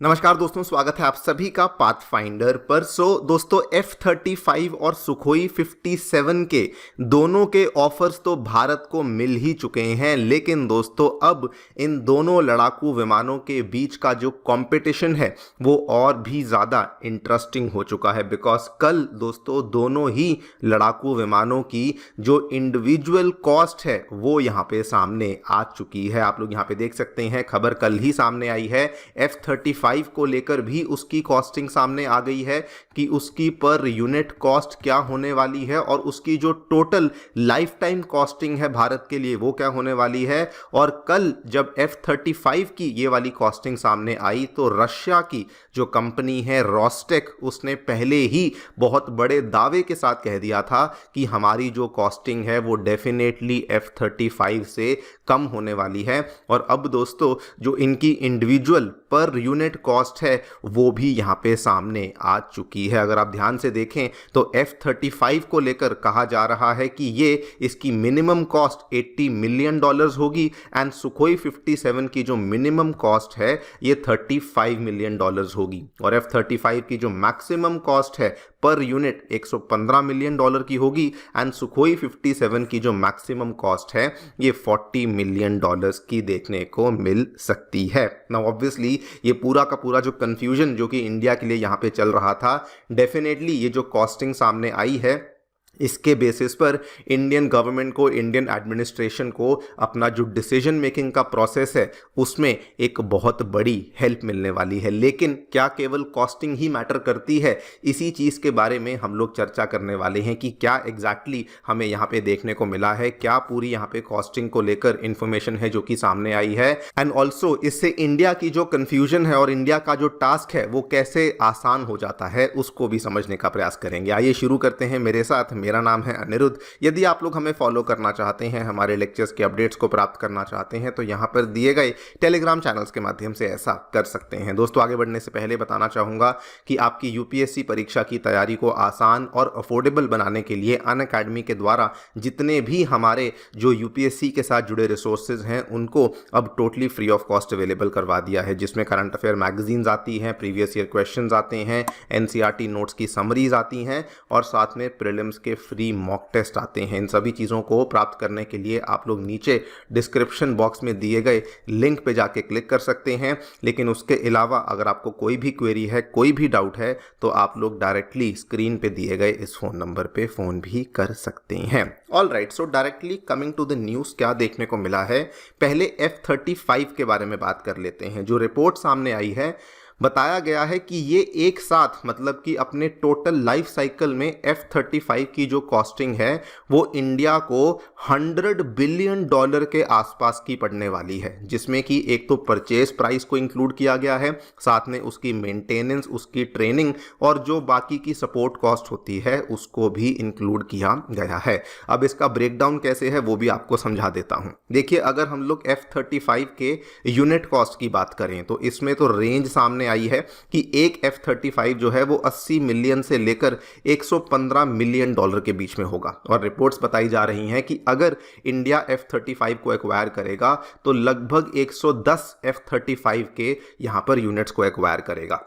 नमस्कार दोस्तों, स्वागत है आप सभी का पाथफाइंडर पर। दोस्तों F-35 और सुखोई 57 के दोनों के ऑफर्स तो भारत को मिल ही चुके हैं, लेकिन दोस्तों अब इन दोनों लड़ाकू विमानों के बीच का जो कंपटीशन है वो और भी ज़्यादा इंटरेस्टिंग हो चुका है। बिकॉज कल दोस्तों दोनों ही लड़ाकू विमानों की जो इंडिविजुअल कॉस्ट है वो यहाँ पे सामने आ चुकी है। आप लोग यहाँ पे देख सकते हैं, खबर कल ही सामने आई है। F-35 को लेकर भी उसकी कॉस्टिंग सामने आ गई है कि उसकी पर यूनिट कॉस्ट क्या होने वाली है और उसकी जो टोटल लाइफ टाइम कॉस्टिंग है भारत के लिए वो क्या होने वाली है। और कल जब F-35 की ये वाली कॉस्टिंग सामने आई तो रशिया की जो कंपनी है रोस्टेक, उसने पहले ही बहुत बड़े दावे के साथ कह दिया था कि हमारी जो कॉस्टिंग है वो डेफिनेटली F-35 से कम होने वाली है। और अब दोस्तों जो इनकी इंडिविजुअल पर यूनिट कॉस्ट है वो भी यहाँ पे सामने आ चुकी है। अगर आप ध्यान से देखें तो F-35 को लेकर कहा जा रहा है कि ये इसकी मिनिमम कॉस्ट $80 मिलियन होगी एंड सुखोई 57 की जो मिनिमम कॉस्ट है ये $35 मिलियन होगी। और F-35 की जो मैक्सिमम कॉस्ट है पर यूनिट $115 मिलियन की होगी एंड सुखोई 57 की जो मैक्सिमम कॉस्ट है ये $40 मिलियन की देखने को मिल सकती है। नाउ ऑब्वियसली ये पूरा का पूरा जो कंफ्यूजन जो कि इंडिया के लिए यहाँ पे चल रहा था, डेफिनेटली ये जो कॉस्टिंग सामने आई है इसके बेसिस पर इंडियन गवर्नमेंट को, इंडियन एडमिनिस्ट्रेशन को अपना जो डिसीजन मेकिंग का प्रोसेस है उसमें एक बहुत बड़ी हेल्प मिलने वाली है। लेकिन क्या केवल कॉस्टिंग ही मैटर करती है? इसी चीज़ के बारे में हम लोग चर्चा करने वाले हैं कि क्या एग्जैक्टली हमें यहाँ पे देखने को मिला है, क्या पूरी यहाँ पे कॉस्टिंग को लेकर इंफॉर्मेशन है जो कि सामने आई है, एंड ऑल्सो इससे इंडिया की जो कन्फ्यूजन है और इंडिया का जो टास्क है वो कैसे आसान हो जाता है उसको भी समझने का प्रयास करेंगे। आइए शुरू करते हैं मेरे साथ। मेरा नाम है अनिरुद्ध। यदि आप लोग हमें फॉलो करना चाहते हैं, हमारे लेक्चर्स के अपडेट्स को प्राप्त करना चाहते हैं तो यहाँ पर दिए गए टेलीग्राम चैनल्स के माध्यम से ऐसा कर सकते हैं। दोस्तों आगे बढ़ने से पहले बताना चाहूँगा कि आपकी यूपीएससी परीक्षा की तैयारी को आसान और अफोर्डेबल बनाने के लिए अनअकैडमी के द्वारा जितने भी हमारे जो यूपीएससी के साथ जुड़े रिसोर्सेज हैं उनको अब totally free of cost available करवा दिया है, जिसमें करंट अफेयर मैगजीन्स आती हैं, प्रीवियस ईयर क्वेश्चंस आते हैं, एनसीईआरटी नोट्स की समरीज आती हैं और साथ में प्रीलिम्स के फ्री मॉक टेस्ट आते हैं। इन सभी चीज़ों को प्राप्त करने के लिए आप लोग नीचे डिस्क्रिप्शन बॉक्स में दिए गए लिंक पे जाके क्लिक कर सकते हैं। लेकिन उसके अलावा अगर आपको कोई भी क्वेरी है, कोई भी डाउट है तो आप लोग डायरेक्टली स्क्रीन पे दिए गए इस फोन नंबर पे फ़ोन भी कर सकते हैं। All right, so directly coming to the news, क्या देखने को मिला है? पहले F-35 के बारे में बात कर लेते हैं। जो रिपोर्ट सामने आई है, बताया गया है कि ये एक साथ मतलब कि अपने टोटल लाइफ साइकिल में F-35 की जो कॉस्टिंग है वो इंडिया को $100 बिलियन के आसपास की पड़ने वाली है, जिसमें कि एक तो परचेज प्राइस को इंक्लूड किया गया है, साथ में उसकी मेंटेनेंस, उसकी ट्रेनिंग और जो बाकी की सपोर्ट कॉस्ट होती है उसको भी इंक्लूड किया गया है। अब इसका ब्रेकडाउन कैसे है वो भी आपको समझा देता हूँ। देखिए, अगर हम लोग F-35 के यूनिट कॉस्ट की बात करें तो इसमें तो रेंज सामने आई है कि एक F-35 जो है वो 80 मिलियन से लेकर $115 मिलियन के बीच में होगा। और रिपोर्ट्स बताई जा रही हैं कि अगर इंडिया F-35 को एक्वायर करेगा तो लगभग 110 F-35 के यहां पर यूनिट्स को एक्वायर करेगा।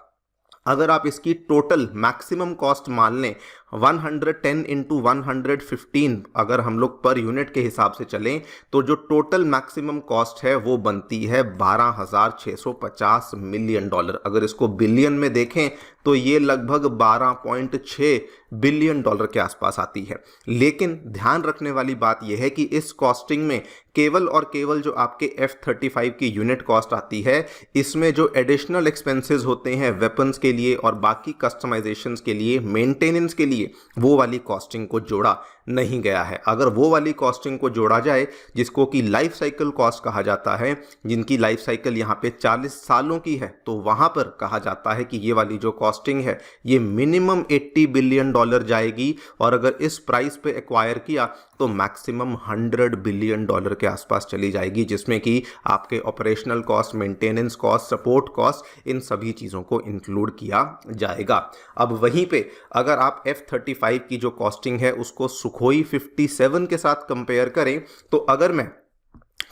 अगर आप इसकी टोटल मैक्सिमम कॉस्ट मान लें 110 इंटू 115, अगर हम लोग पर यूनिट के हिसाब से चलें तो जो टोटल मैक्सिमम कॉस्ट है वो बनती है $12,650 मिलियन। अगर इसको बिलियन में देखें तो ये लगभग 12.6 बिलियन के आसपास आती है। लेकिन ध्यान रखने वाली बात यह है कि इस कॉस्टिंग में केवल और केवल जो आपके F-35 की यूनिट कॉस्ट आती है, इसमें जो एडिशनल एक्सपेंसेस होते हैं वेपन्स के लिए और बाकी कस्टमाइजेशंस के लिए, मेंटेनेंस के लिए, वो वाली कॉस्टिंग को जोड़ा नहीं गया है। अगर वो वाली कॉस्टिंग को जोड़ा जाए जिसको कि लाइफ साइकिल कॉस्ट कहा जाता है, जिनकी लाइफ साइकिल यहाँ पे 40 सालों की है, तो वहाँ पर कहा जाता है कि ये वाली जो कॉस्टिंग है ये मिनिमम $80 बिलियन जाएगी और अगर इस प्राइस पे एक्वायर किया तो मैक्सिमम $100 बिलियन के आसपास चली जाएगी, जिसमें कि आपके operational cost, maintenance cost, support cost, इन सभी चीज़ों को इंक्लूड किया जाएगा। अब वहीं पे अगर आप F-35 की जो कॉस्टिंग है उसको सुखोई 57 के साथ कंपेयर करें तो अगर मैं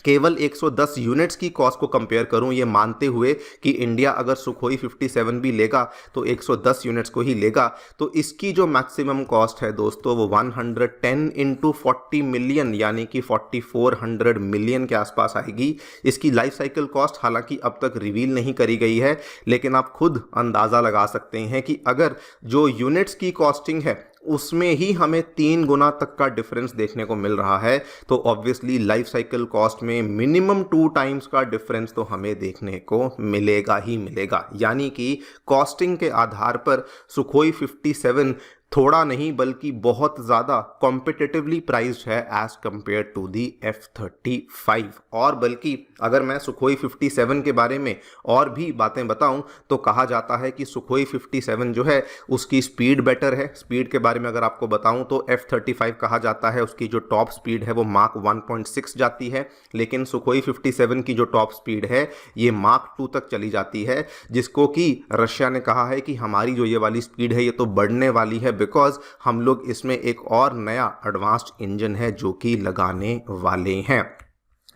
केवल 110 यूनिट्स की कॉस्ट को कंपेयर करूं, ये मानते हुए कि इंडिया अगर सुखोई 57 भी लेगा तो 110 यूनिट्स को ही लेगा, तो इसकी जो मैक्सिमम कॉस्ट है दोस्तों वो 110 इंटू 40 मिलियन यानी कि 4400 मिलियन के आसपास आएगी। इसकी लाइफ साइकिल कॉस्ट हालांकि अब तक रिवील नहीं करी गई है, लेकिन आप खुद अंदाज़ा लगा सकते हैं कि अगर जो यूनिट्स की कॉस्टिंग है उसमें ही हमें 3 गुना तक का डिफरेंस देखने को मिल रहा है, तो ऑब्वियसली लाइफ साइकिल कॉस्ट में मिनिमम 2 टाइम्स का डिफरेंस तो हमें देखने को मिलेगा ही मिलेगा। यानी कि कॉस्टिंग के आधार पर सुखोई 57 थोड़ा नहीं बल्कि बहुत ज़्यादा कॉम्पिटिटिवली प्राइस्ड है as compare to the F-35। और बल्कि अगर मैं सुखोई 57 के बारे में और भी बातें बताऊं तो कहा जाता है कि सुखोई 57 जो है उसकी स्पीड बेटर है। स्पीड के बारे में अगर आपको बताऊं तो F-35 कहा जाता है उसकी जो टॉप स्पीड है वो माक 1.6 जाती है, लेकिन सुखोई 57 की जो टॉप स्पीड है ये माक 2 तक चली जाती है, जिसको कि रशिया ने कहा है कि हमारी जो ये वाली स्पीड है ये तो बढ़ने वाली है बिकॉज हम लोग इसमें एक और नया एडवांस्ड इंजन है जो कि लगाने वाले हैं।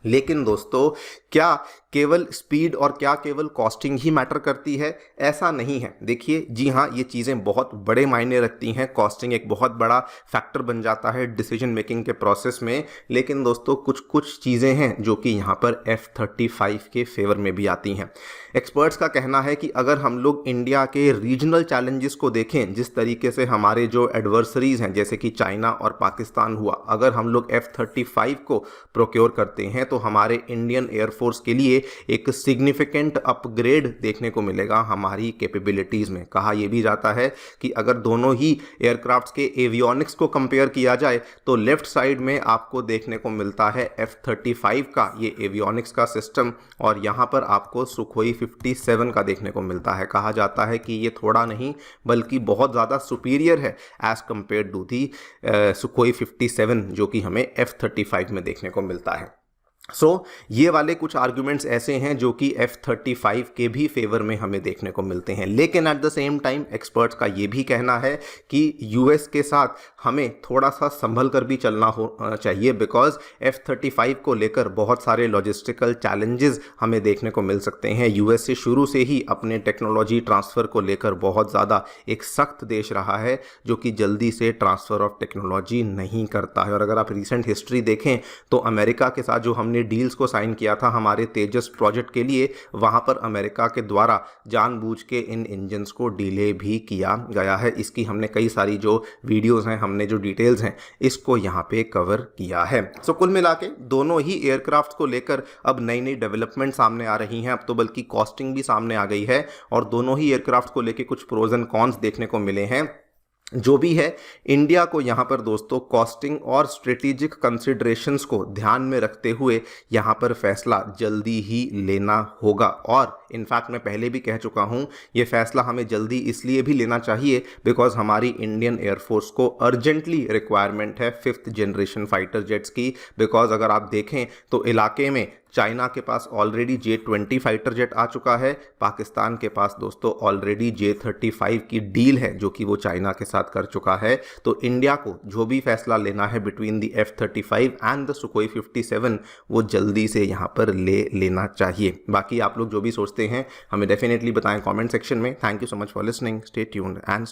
लेकिन दोस्तों क्या केवल स्पीड और क्या केवल कॉस्टिंग ही मैटर करती है? ऐसा नहीं है। देखिए जी हाँ, ये चीज़ें बहुत बड़े मायने रखती हैं, कॉस्टिंग एक बहुत बड़ा फैक्टर बन जाता है डिसीजन मेकिंग के प्रोसेस में, लेकिन दोस्तों कुछ चीज़ें हैं जो कि यहाँ पर F-35 के फेवर में भी आती हैं। एक्सपर्ट्स का कहना है कि अगर हम लोग इंडिया के रीजनल चैलेंजेस को देखें, जिस तरीके से हमारे जो एडवर्सरीज हैं जैसे कि चाइना और पाकिस्तान हुआ, अगर हम लोग F-35 को प्रोक्योर करते हैं तो हमारे इंडियन एयरफोर्स के लिए एक सिग्निफिकेंट अपग्रेड देखने को मिलेगा हमारी कैपेबिलिटीज़ में। कहा यह भी जाता है कि अगर दोनों ही एयरक्राफ्ट्स के एवियोनिक्स को कंपेयर किया जाए तो लेफ्ट साइड में आपको देखने को मिलता है F-35 का ये एवियोनिक्स का सिस्टम, और यहाँ पर आपको सुखोई 57 का देखने को मिलता है। कहा जाता है कि ये थोड़ा नहीं बल्कि बहुत ज़्यादा सुपीरियर है as compare to the Sukhoi 57 जो कि हमें F-35 में देखने को मिलता है। ये वाले कुछ आर्ग्यूमेंट्स ऐसे हैं जो कि F-35 के भी फेवर में हमें देखने को मिलते हैं, लेकिन at the same time experts का ये भी कहना है कि यूएस के साथ हमें थोड़ा सा संभल कर भी चलना चाहिए बिकॉज F-35 को लेकर बहुत सारे लॉजिस्टिकल चैलेंजेस हमें देखने को मिल सकते हैं। यूएस से शुरू से ही अपने टेक्नोलॉजी ट्रांसफ़र को लेकर बहुत ज़्यादा एक सख्त देश रहा है जो कि जल्दी से ट्रांसफ़र ऑफ टेक्नोलॉजी नहीं करता है। और अगर आप रिसेंट हिस्ट्री देखें तो अमेरिका के साथ जो हमने डील्स को साइन किया था हमारे तेजस प्रोजेक्ट के लिए, वहां पर अमेरिका के द्वारा जानबूझ के इन इंजन्स को डिले भी किया गया है। इसकी हमने कई सारी जो वीडियोस हैं, हमने जो डिटेल्स हैं इसको यहाँ पे कवर किया है। कुल मिला के दोनों ही एयरक्राफ्ट को लेकर अब नई नई डेवलपमेंट सामने आ रही हैं, अब तो बल्कि कॉस्टिंग भी सामने आ गई है, और दोनों ही एयरक्राफ्ट को लेकर कुछ प्रोज एंड कॉन्स देखने को मिले हैं। जो भी है, इंडिया को यहाँ पर दोस्तों कॉस्टिंग और स्ट्रेटेजिक कंसिडरेशंस को ध्यान में रखते हुए यहाँ पर फैसला जल्दी ही लेना होगा। और इनफैक्ट मैं पहले भी कह चुका हूँ, ये फैसला हमें जल्दी इसलिए भी लेना चाहिए बिकॉज हमारी इंडियन एयरफोर्स को अर्जेंटली रिक्वायरमेंट है 5th जनरेशन फाइटर जेट्स की। बिकॉज अगर आप देखें तो इलाके में चाइना के पास ऑलरेडी J-20 फाइटर जेट आ चुका है, पाकिस्तान के पास दोस्तों ऑलरेडी J-35 की डील है जो कि वो चाइना के साथ कर चुका है। तो इंडिया को जो भी फैसला लेना है between the F-35 and the Sukhoi 57 वो जल्दी से यहाँ पर लेना चाहिए। बाकी आप लोग जो भी सोचते हैं हमें डेफिनेटली बताएं कमेंट सेक्शन में। Thank you so much for listening, stay tuned and